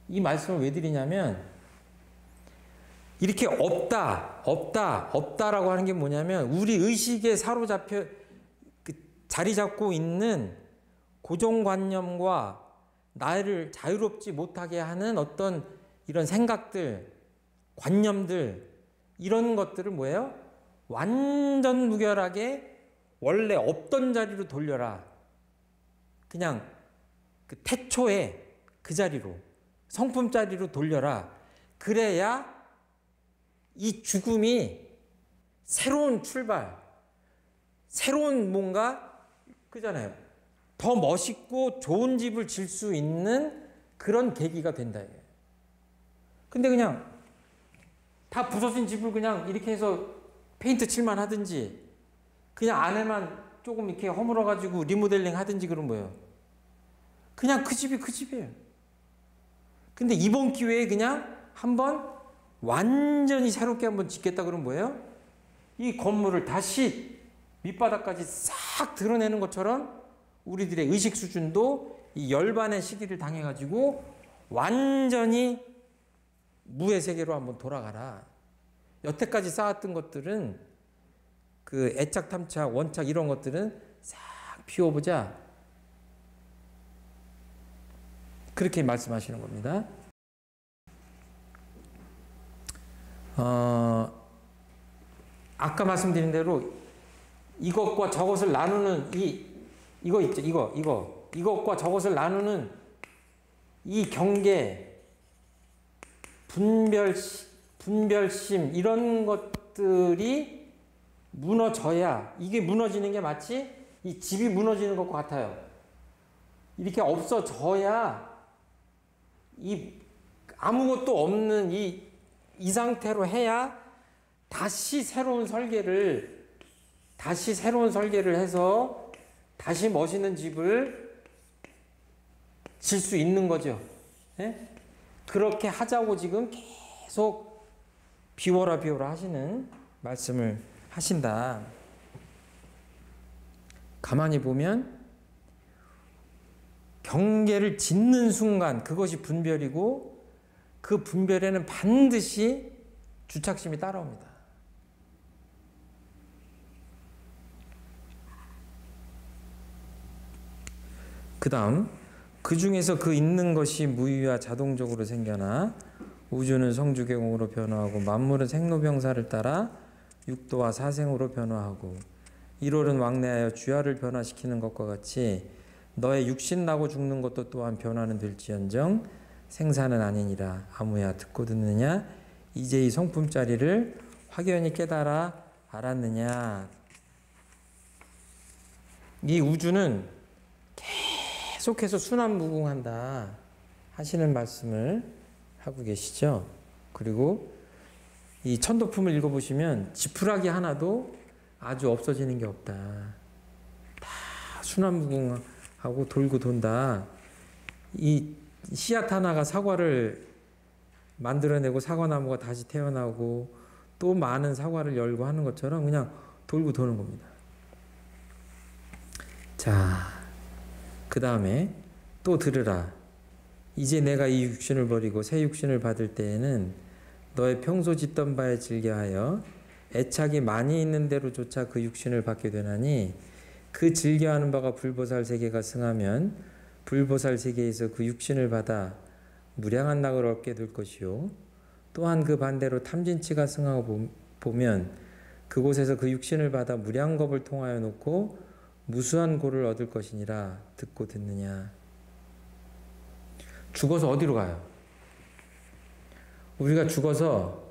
이 말씀을 왜 드리냐면 이렇게 없다라고 하는 게 뭐냐면 우리 의식에 사로잡혀 자리 잡고 있는 고정관념과 나를 자유롭지 못하게 하는 어떤 이런 생각들, 관념들 이런 것들을 뭐예요? 완전 무결하게 원래 없던 자리로 돌려라. 그냥 그 태초에 그 자리로 성품 자리로 돌려라. 그래야 이 죽음이 새로운 출발, 새로운 뭔가 그잖아요. 더 멋있고 좋은 집을 질 수 있는 그런 계기가 된다. 근데 그냥 다 부서진 집을 그냥 이렇게 해서 페인트 칠만 하든지 그냥 안에만 조금 이렇게 허물어가지고 리모델링 하든지 그런 거예요. 그냥 그 집이 그 집이에요. 근데 이번 기회에 그냥 한번 완전히 새롭게 한번 짓겠다 그러면 뭐예요? 이 건물을 다시 밑바닥까지 싹 드러내는 것처럼 우리들의 의식 수준도 이 열반의 시기를 당해가지고 완전히 무의 세계로 한번 돌아가라. 여태까지 쌓았던 것들은 그 애착, 탐착, 원착 이런 것들은 싹 비워보자. 그렇게 말씀하시는 겁니다. 아까 말씀드린 대로 이것과 저것을 나누는 이거 있죠. 이것과 저것을 나누는 이 경계 분별심 이런 것들이 무너져야 이게 무너지는 게 마치 이 집이 무너지는 것과 같아요. 이렇게 없어져야 이 아무것도 없는 이 상태로 해야 다시 새로운 설계를 해서 다시 멋있는 집을 질 수 있는 거죠. 예? 그렇게 하자고 지금 계속 비워라 하시는 말씀을 하신다. 가만히 보면 경계를 짓는 순간 그것이 분별이고 그 분별에는 반드시 주착심이 따라옵니다. 그 다음 그 중에서 그 있는 것이 무의와 자동적으로 생겨나 우주는 성주계공으로 변화하고 만물은 생로병사를 따라 육도와 사생으로 변화하고 1월은 왕래하여 주야를 변화시키는 것과 같이 너의 육신 나고 죽는 것도 또한 변화는 될지언정 생사는 아니니라. 아무야 듣고 듣느냐 이제 이 성품짜리를 확연히 깨달아 알았느냐. 이 우주는 계속해서 순환무궁한다 하시는 말씀을 하고 계시죠. 그리고 이 천도품을 읽어보시면 지푸라기 하나도 아주 없어지는 게 없다. 다 순환무궁하고 돌고 돈다. 이 씨앗 하나가 사과를 만들어내고 사과나무가 다시 태어나고 또 많은 사과를 열고 하는 것처럼 그냥 돌고 도는 겁니다. 자, 그 다음에 또 들으라. 이제 내가 이 육신을 버리고 새 육신을 받을 때에는 너의 평소 짓던 바에 즐겨하여 애착이 많이 있는 대로조차 그 육신을 받게 되나니 그 즐겨하는 바가 불보살 세계가 승하면 불보살 세계에서 그 육신을 받아 무량한 낙을 얻게 될 것이요. 또한 그 반대로 탐진치가 승하고 보면 그곳에서 그 육신을 받아 무량겁을 통하여 놓고 무수한 고를 얻을 것이니라. 듣고 듣느냐. 죽어서 어디로 가요? 우리가 죽어서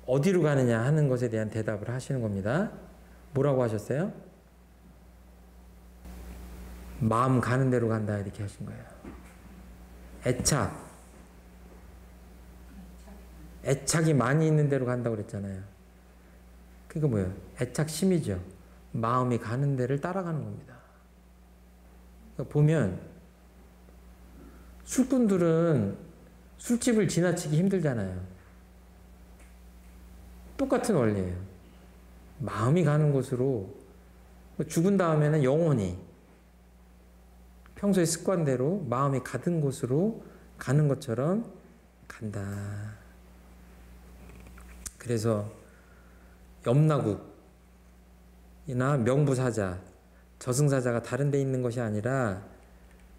어디로 가느냐 하는 것에 대한 대답을 하시는 겁니다. 뭐라고 하셨어요? 마음 가는 대로 간다 이렇게 하신 거예요. 애착이 많이 있는 대로 간다고 그랬잖아요. 그게 뭐예요? 애착심이죠. 마음이 가는 데를 따라가는 겁니다. 그러니까 보면 술꾼들은 술집을 지나치기 힘들잖아요. 똑같은 원리예요. 마음이 가는 곳으로 죽은 다음에는 영원히 평소의 습관대로 마음이 가던 곳으로 가는 것처럼 간다. 그래서 염라국이나 명부사자, 저승사자가 다른 데 있는 것이 아니라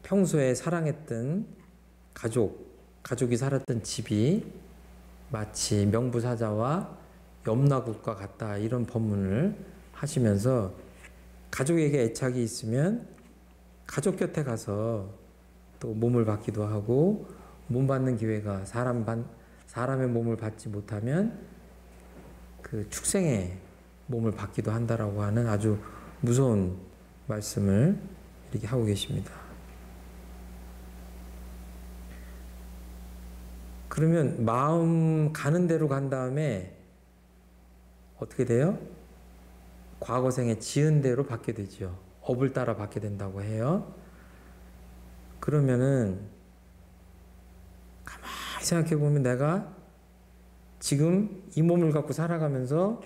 평소에 사랑했던 가족이 살았던 집이 마치 명부사자와 염라국과 같다 이런 법문을 하시면서 가족에게 애착이 있으면 가족 곁에 가서 또 몸을 받기도 하고 몸 받는 기회가 사람의 몸을 받지 못하면 그 축생의 몸을 받기도 한다라고 하는 아주 무서운 말씀을 이렇게 하고 계십니다. 그러면 마음 가는 대로 간 다음에 어떻게 돼요? 과거생에 지은 대로 받게 되죠. 업을 따라 받게 된다고 해요. 그러면은 가만히 생각해 보면 내가 지금 이 몸을 갖고 살아가면서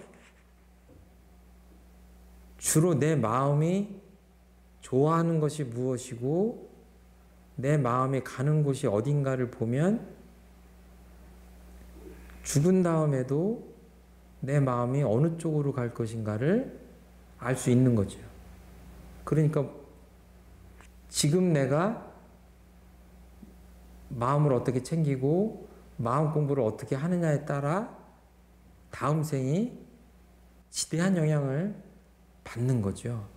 주로 내 마음이 좋아하는 것이 무엇이고 내 마음이 가는 곳이 어딘가를 보면 죽은 다음에도 내 마음이 어느 쪽으로 갈 것인가를 알 수 있는 거죠. 그러니까 지금 내가 마음을 어떻게 챙기고 마음 공부를 어떻게 하느냐에 따라 다음 생이 지대한 영향을 받는 거죠.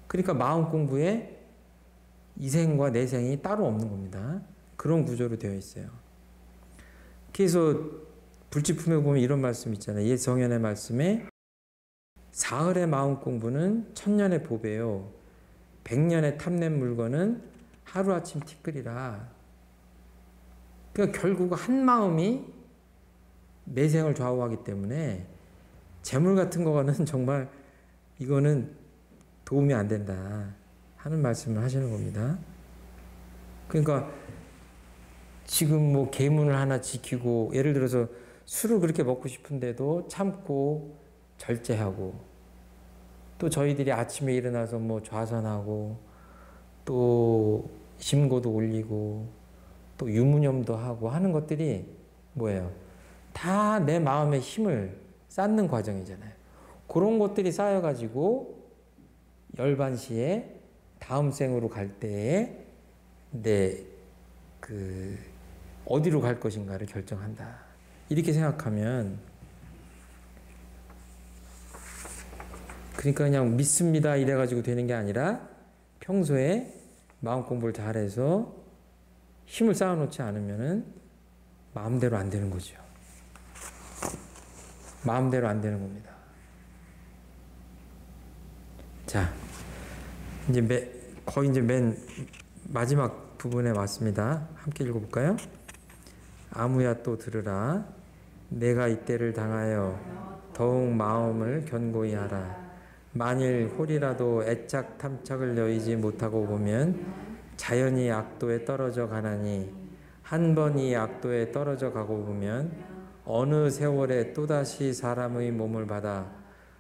그러니까 마음 공부에 이 생과 내 생이 따로 없는 겁니다. 그런 구조로 되어 있어요. 그래서 불지품에 보면 이런 말씀 있잖아요. 옛 성현의 말씀에 사흘의 마음 공부는 천년의 보배요. 백년의 탐낸 물건은 하루아침 티끌이라. 그러니까 결국 한 마음이 내생을 좌우하기 때문에 재물 같은 거는 정말 이거는 도움이 안 된다 하는 말씀을 하시는 겁니다. 그러니까 지금 뭐 계문을 하나 지키고 예를 들어서 술을 그렇게 먹고 싶은데도 참고 절제하고 또 저희들이 아침에 일어나서 뭐 좌선하고 또 심고도 올리고 또 유무념도 하고 하는 것들이 뭐예요? 다 내 마음의 힘을 쌓는 과정이잖아요. 그런 것들이 쌓여가지고 열반시에 다음 생으로 갈 때에 내 어디로 갈 것인가를 결정한다. 이렇게 생각하면 그러니까 그냥 믿습니다 이래가지고 되는 게 아니라 평소에 마음 공부를 잘해서 힘을 쌓아놓지 않으면은 마음대로 안 되는 거죠. 마음대로 안 되는 겁니다. 자, 이제 거의 이제 맨 마지막 부분에 왔습니다. 함께 읽어볼까요? 아무야 또 들으라. 내가 이때를 당하여 더욱 마음을 견고히 하라. 만일 홀이라도 애착 탐착을 여의지 못하고 보면 자연히 악도에 떨어져 가나니 한 번 이 악도에 떨어져 가고 보면 어느 세월에 또다시 사람의 몸을 받아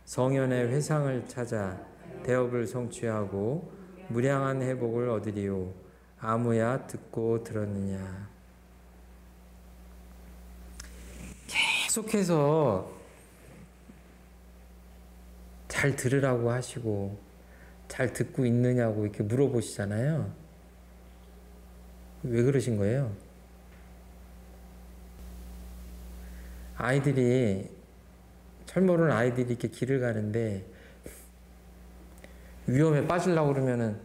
성현의 회상을 찾아 대업을 성취하고 무량한 회복을 얻으리요. 아무야 듣고 들었느냐. 계속해서 잘 들으라고 하시고 잘 듣고 있느냐고 이렇게 물어보시잖아요. 왜 그러신 거예요? 아이들이 철모르는 아이들이 이렇게 길을 가는데 위험에 빠지려고 그러면은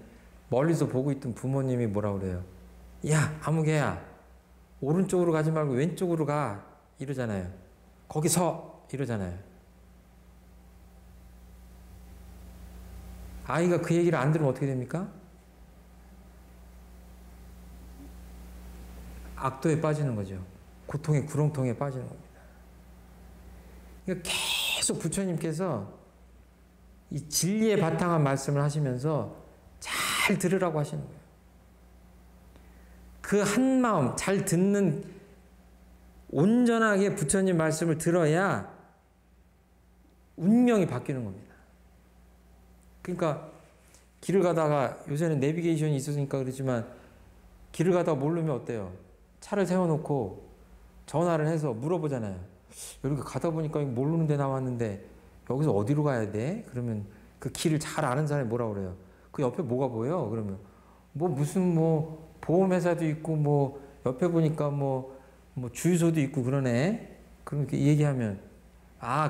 멀리서 보고 있던 부모님이 뭐라 그래요? 야, 아무개야, 오른쪽으로 가지 말고 왼쪽으로 가 이러잖아요. 거기 서 이러잖아요. 아이가 그 얘기를 안 들으면 어떻게 됩니까? 악도에 빠지는 거죠. 고통의 구렁텅이에 빠지는 겁니다. 그러니까 계속 부처님께서 이 진리에 바탕한 말씀을 하시면서 잘 들으라고 하시는 거예요. 그 한 마음, 잘 듣는, 온전하게 부처님 말씀을 들어야 운명이 바뀌는 겁니다. 그러니까 길을 가다가 요새는 내비게이션이 있으니까 그렇지만 길을 가다가 모르면 어때요? 차를 세워놓고 전화를 해서 물어보잖아요. 이렇게 가다 보니까 모르는 데 나왔는데 여기서 어디로 가야 돼? 그러면 그 길을 잘 아는 사람이 뭐라고 그래요? 그 옆에 뭐가 보여? 그러면 무슨 보험회사도 있고 옆에 보니까 주유소도 있고 그러네. 그럼 이렇게 얘기하면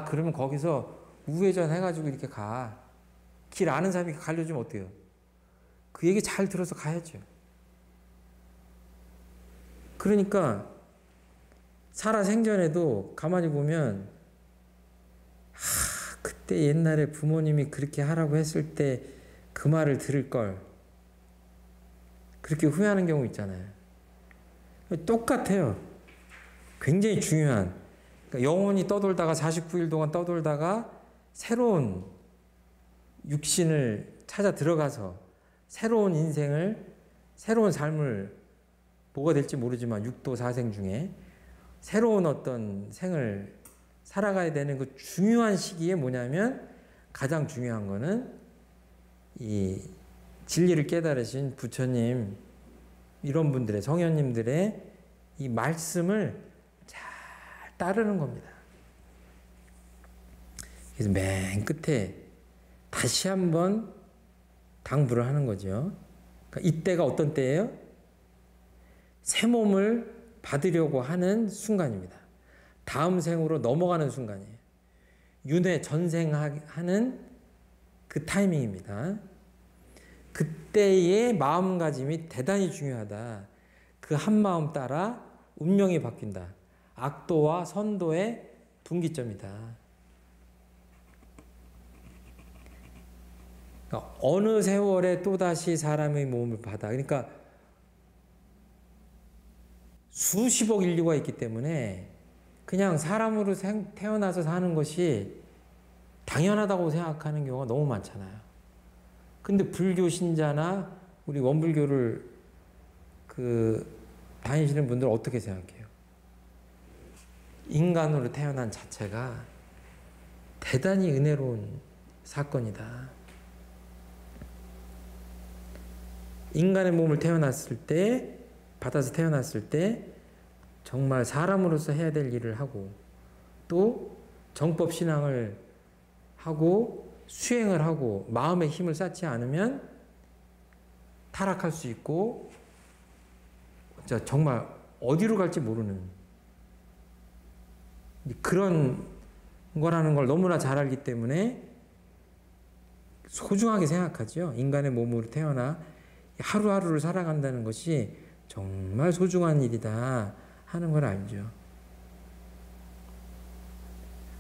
그러면 거기서 우회전 해가지고 이렇게 가. 길 아는 사람이 가르쳐주면 어때요? 그 얘기 잘 들어서 가야죠. 그러니까 살아생전에도 가만히 보면 그때 옛날에 부모님이 그렇게 하라고 했을 때 그 말을 들을 걸 그렇게 후회하는 경우 있잖아요. 똑같아요. 굉장히 중요한, 그러니까 영혼이 떠돌다가 49일 동안 떠돌다가 새로운 육신을 찾아 들어가서 새로운 인생을, 새로운 삶을, 뭐가 될지 모르지만 육도 사생 중에 새로운 어떤 생을 살아가야 되는 그 중요한 시기에 뭐냐면 가장 중요한 거는 이 진리를 깨달으신 부처님, 이런 분들의, 성현님들의 이 말씀을 잘 따르는 겁니다. 그래서 맨 끝에 다시 한번 당부를 하는 거죠. 그러니까 이때가 어떤 때예요? 새 몸을 받으려고 하는 순간입니다. 다음 생으로 넘어가는 순간이에요. 윤회 전생하는 그 타이밍입니다. 그때의 마음가짐이 대단히 중요하다. 그 한 마음 따라 운명이 바뀐다. 악도와 선도의 분기점이다. 그러니까 어느 세월에 또다시 사람의 몸을 받아. 그러니까 수십억 인류가 있기 때문에 그냥 사람으로 태어나서 사는 것이 당연하다고 생각하는 경우가 너무 많잖아요. 근데 불교 신자나 우리 원불교를 다니시는 분들 어떻게 생각해요? 인간으로 태어난 자체가 대단히 은혜로운 사건이다. 인간의 몸을 받아서 태어났을 때 정말 사람으로서 해야 될 일을 하고 또 정법 신앙을 하고 수행을 하고 마음의 힘을 쌓지 않으면 타락할 수 있고 정말 어디로 갈지 모르는 그런 거라는 걸 너무나 잘 알기 때문에 소중하게 생각하죠. 인간의 몸으로 태어나 하루하루를 살아간다는 것이 정말 소중한 일이다 하는 걸 알죠.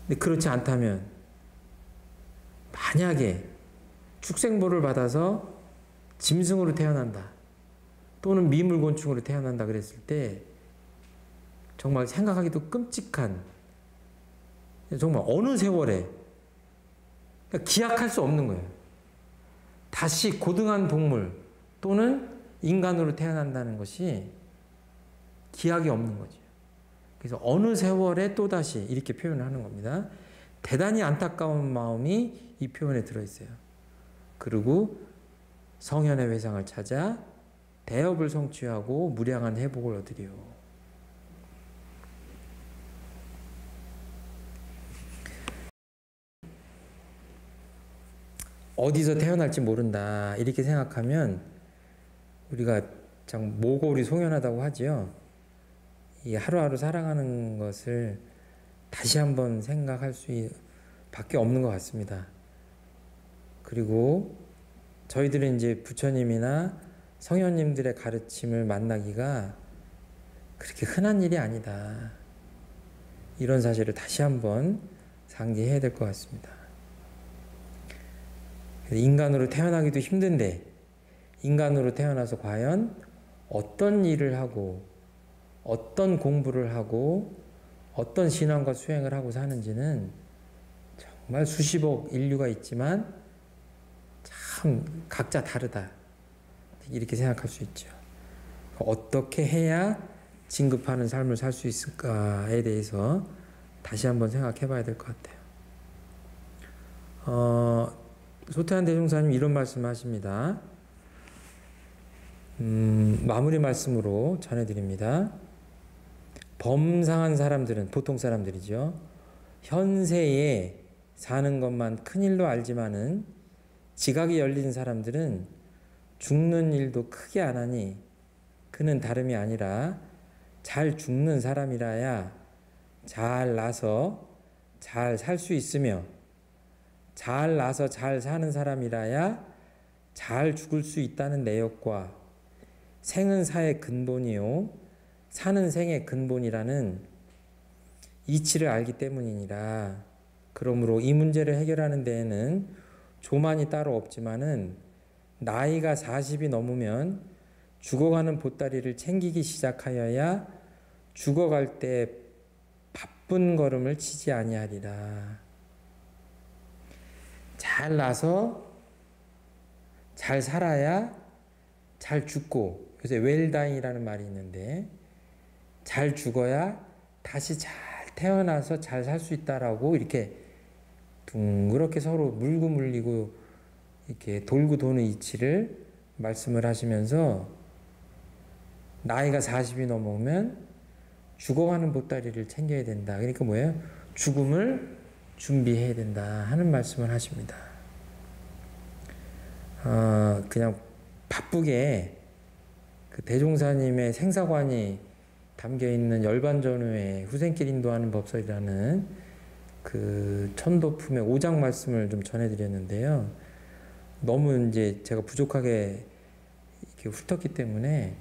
근데 그렇지 않다면 만약에 축생보를 받아서 짐승으로 태어난다 또는 미물곤충으로 태어난다 그랬을 때 정말 생각하기도 끔찍한 정말 어느 세월에 기약할 수 없는 거예요. 다시 고등한 동물 또는 인간으로 태어난다는 것이 기약이 없는 거죠. 그래서 어느 세월에 또다시 이렇게 표현을 하는 겁니다. 대단히 안타까운 마음이 이 표현에 들어있어요. 그리고 성현의 회상을 찾아 대업을 성취하고 무량한 회복을 얻으리요. 어디서 태어날지 모른다 이렇게 생각하면 우리가 참 모골이 송연하다고 하지요. 이 하루하루 살아가는 것을 다시 한번 생각할 수밖에 없는 것 같습니다. 그리고 저희들은 이제 부처님이나 성현님들의 가르침을 만나기가 그렇게 흔한 일이 아니다. 이런 사실을 다시 한번 상기해야 될 것 같습니다. 인간으로 태어나기도 힘든데 인간으로 태어나서 과연 어떤 일을 하고 어떤 공부를 하고 어떤 신앙과 수행을 하고 사는지는 정말 수십억 인류가 있지만 참 각자 다르다 이렇게 생각할 수 있죠. 어떻게 해야 진급하는 삶을 살 수 있을까에 대해서 다시 한번 생각해 봐야 될 것 같아요. 소태한 대종사님 이런 말씀을 하십니다. 마무리 말씀으로 전해드립니다. 범상한 사람들은 보통 사람들이죠. 현세에 사는 것만 큰일로 알지만은 지각이 열린 사람들은 죽는 일도 크게 안 하니 그는 다름이 아니라 잘 죽는 사람이라야 잘 나서 잘 살 수 있으며 잘 나서 잘 사는 사람이라야 잘 죽을 수 있다는 내역과 생은 사의 근본이요 사는 생의 근본이라는 이치를 알기 때문이니라. 그러므로 이 문제를 해결하는 데에는 조만이 따로 없지만은 나이가 40이 넘으면 죽어가는 보따리를 챙기기 시작하여야 죽어갈 때 바쁜 걸음을 치지 아니하리라. 잘 나서 잘 살아야 잘 죽고, 요새 웰다잉이라는 말이 있는데 잘 죽어야 다시 잘 태어나서 잘 살 수 있다라고 이렇게 둥그렇게 서로 물고 물리고 이렇게 돌고 도는 이치를 말씀을 하시면서 나이가 40이 넘으면 죽어가는 보따리를 챙겨야 된다. 그러니까 뭐예요? 죽음을 준비해야 된다 하는 말씀을 하십니다. 그냥 바쁘게 그 대종사님의 생사관이 담겨있는 열반전후의 후생길 인도하는 법설이라는 그 천도품의 5장 말씀을 좀 전해드렸는데요. 너무 이제 제가 부족하게 이렇게 훑었기 때문에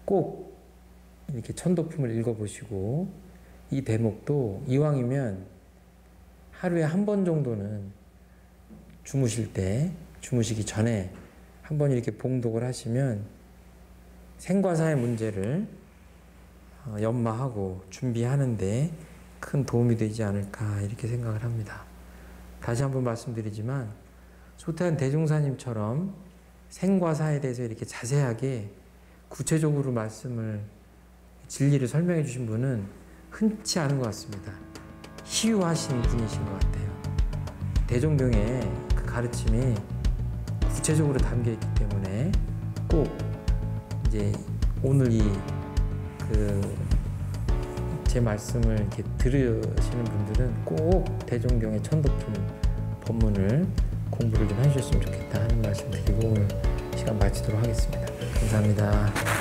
꼭 이렇게 천도품을 읽어보시고 이 대목도 이왕이면 하루에 한 번 정도는 주무시기 전에 한 번 이렇게 봉독을 하시면 생과 사의 문제를 연마하고 준비하는데 큰 도움이 되지 않을까 이렇게 생각을 합니다. 다시 한번 말씀드리지만 소태한 대종사님처럼 생과 사에 대해서 이렇게 자세하게 구체적으로 진리를 설명해 주신 분은 흔치 않은 것 같습니다. 희유하신 분이신 것 같아요. 대종경의 그 가르침이 구체적으로 담겨 있기 때문에 꼭 이제 오늘 제 말씀을 이렇게 들으시는 분들은 꼭 대종경의 천도품 법문을 공부를 좀 해주셨으면 좋겠다 하는 말씀 드리고 오늘 시간 마치도록 하겠습니다. 감사합니다.